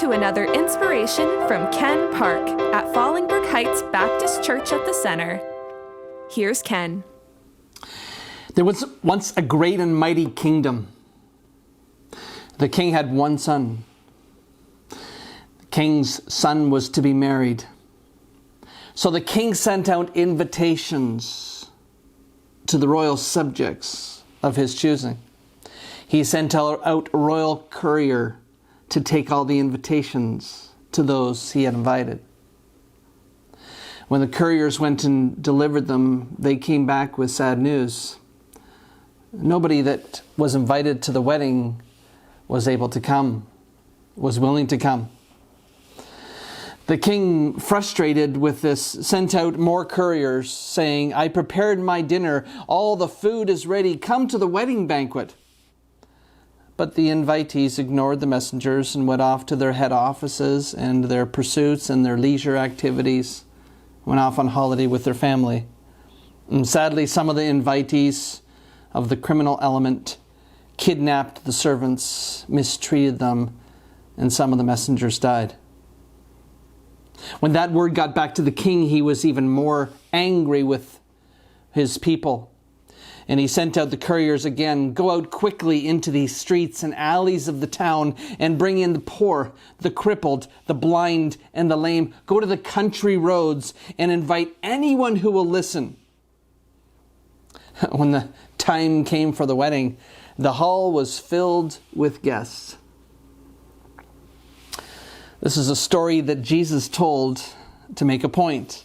to another inspiration from Ken Park at Fallingbrook Heights Baptist Church at the Center. Here's Ken. There was once a great and mighty kingdom. The king had one son. The king's son was to be married. So the king sent out invitations to the royal subjects of his choosing. He sent out a royal courier to take all the invitations to those he had invited. When the couriers went and delivered them, they came back with sad news. Nobody that was invited to the wedding was able to come, was willing to come. The king, frustrated with this, sent out more couriers saying, "I prepared my dinner. All the food is ready. Come to the wedding banquet." But the invitees ignored the messengers and went off to their head offices and their pursuits and their leisure activities, went off on holiday with their family. And sadly, some of the invitees of the criminal element kidnapped the servants, mistreated them, and some of the messengers died. When that word got back to the king, he was even more angry with his people. And he sent out the couriers again, "Go out quickly into the streets and alleys of the town and bring in the poor, the crippled, the blind, and the lame. Go to the country roads and invite anyone who will listen." When the time came for the wedding, the hall was filled with guests. This is a story that Jesus told to make a point.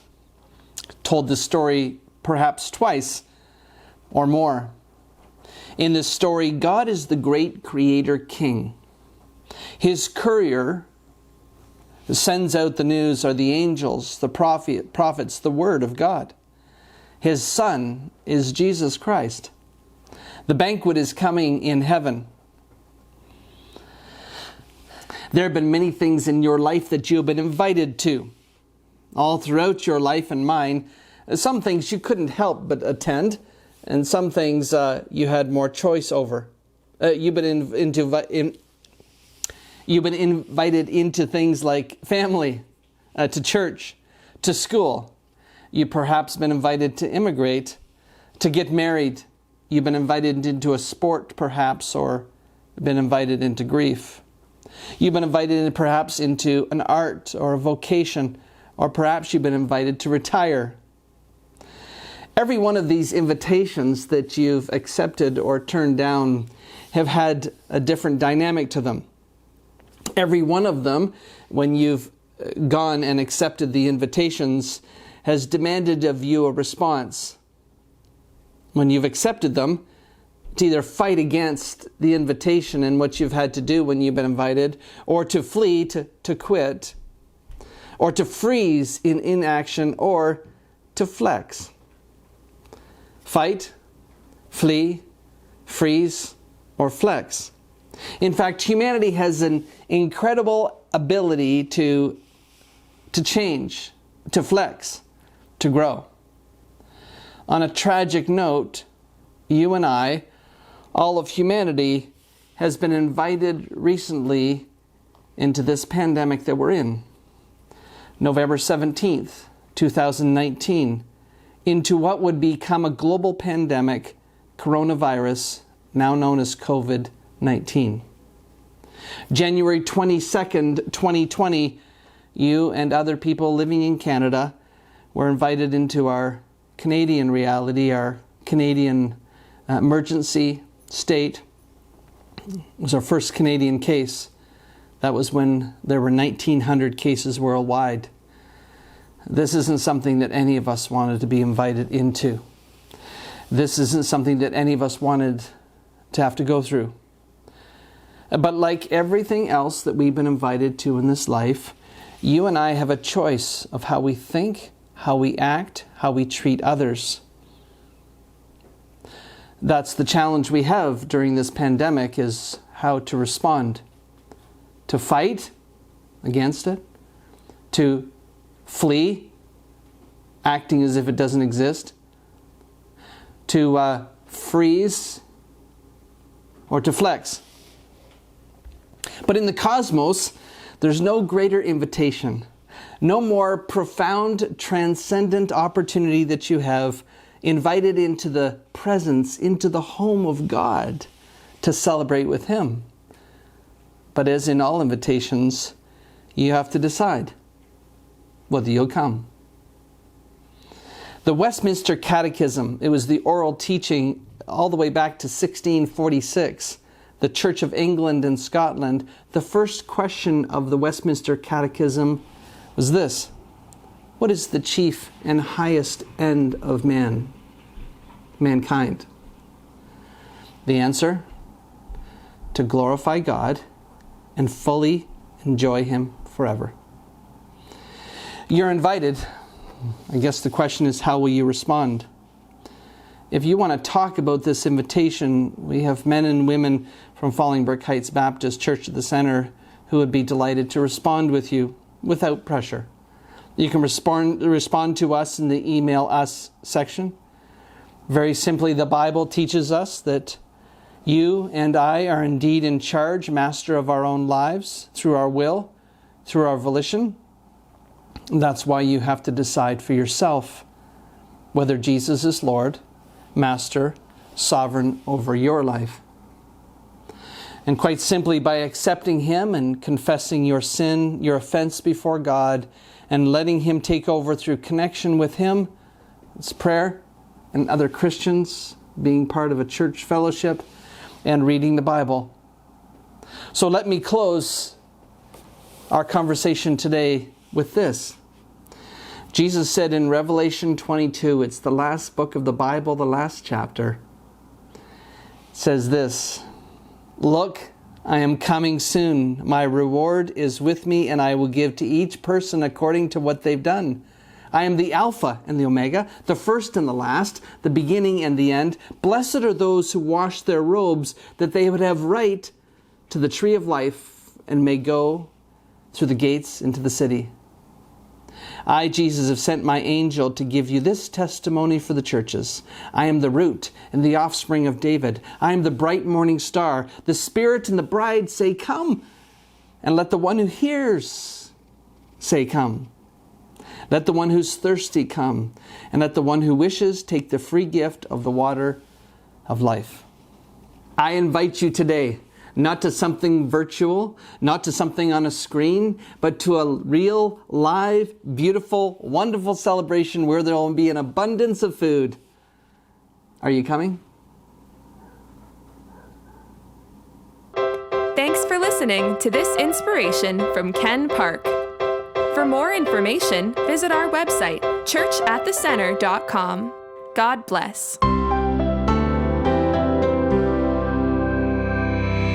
Told this story perhaps twice or more. In this story, God is the great creator king. His courier who sends out the news are the angels, the prophets, the word of God. His son is Jesus Christ. The banquet is coming in heaven. There have been many things in your life that you have been invited to. All throughout your life and mine, some things you couldn't help but attend, and some things you had more choice over. You've been invited into things like family, to church, to school. You've perhaps been invited to immigrate, to get married. You've been invited into a sport, perhaps, or been invited into grief. You've been invited perhaps into an art or a vocation, or perhaps you've been invited to retire. Every one of these invitations that you've accepted or turned down have had a different dynamic to them. Every one of them, when you've gone and accepted the invitations, has demanded of you a response. When you've accepted them, to either fight against the invitation and what you've had to do when you've been invited, or to flee, to quit, or to freeze in inaction, or to flex. Fight, flee, freeze, or flex. In fact, humanity has an incredible ability to change, to flex, to grow. On a tragic note, you and I, all of humanity, has been invited recently into this pandemic that we're in. November 17th, 2019, into what would become a global pandemic, coronavirus, now known as COVID-19. January 22nd, 2020, you and other people living in Canada were invited into our Canadian reality, our Canadian emergency state. It was our first Canadian case. That was when there were 1,900 cases worldwide. This isn't something that any of us wanted to be invited into. This isn't something that any of us wanted to have to go through. But like everything else that we've been invited to in this life, you and I have a choice of how we think, how we act, how we treat others. That's the challenge we have during this pandemic, is how to respond. To fight against it, to flee, acting as if it doesn't exist, to freeze, or to flex. But in the cosmos, There's no greater invitation, no more profound, transcendent opportunity that you have invited into the presence, into the home of God to celebrate with Him. But as in all invitations, you have to decide whether you'll come. The Westminster Catechism, it was the oral teaching all the way back to 1646, the Church of England and Scotland. The first question of the Westminster Catechism was this: what is the chief and highest end of mankind? The answer: to glorify God and fully enjoy Him forever. You're invited. I guess the question is, how will you respond? If you want to talk about this invitation, we have men and women from Fallingbrook Heights Baptist Church at the Center who would be delighted to respond with you without pressure. You can respond to us in the Email Us section. Very simply, the Bible teaches us that you and I are indeed in charge, master of our own lives, through our will, through our volition. That's why you have to decide for yourself whether Jesus is Lord, Master, sovereign over your life. And quite simply, by accepting Him and confessing your sin, your offense before God, and letting Him take over through connection with Him, it's prayer and other Christians, being part of a church fellowship, and reading the Bible. So let me close our conversation today with this. Jesus said in Revelation 22, it's the last book of the Bible, the last chapter, it says this: "Look, I am coming soon. My reward is with me, and I will give to each person according to what they've done. I am the Alpha and the Omega, the first and the last, the beginning and the end. Blessed are those who wash their robes, that they would have right to the tree of life and may go through the gates into the city. I, Jesus, have sent my angel to give you this testimony for the churches. I am the root and the offspring of David. I am the bright morning star. The Spirit and the bride say, 'Come.' And let the one who hears say, 'Come.' Let the one who's thirsty come, and let the one who wishes take the free gift of the water of life." I invite you today, not to something virtual, not to something on a screen, but to a real, live, beautiful, wonderful celebration where there will be an abundance of food. Are you coming? Thanks for listening to this inspiration from Ken Park. For more information, visit our website, churchatthecenter.com. God bless.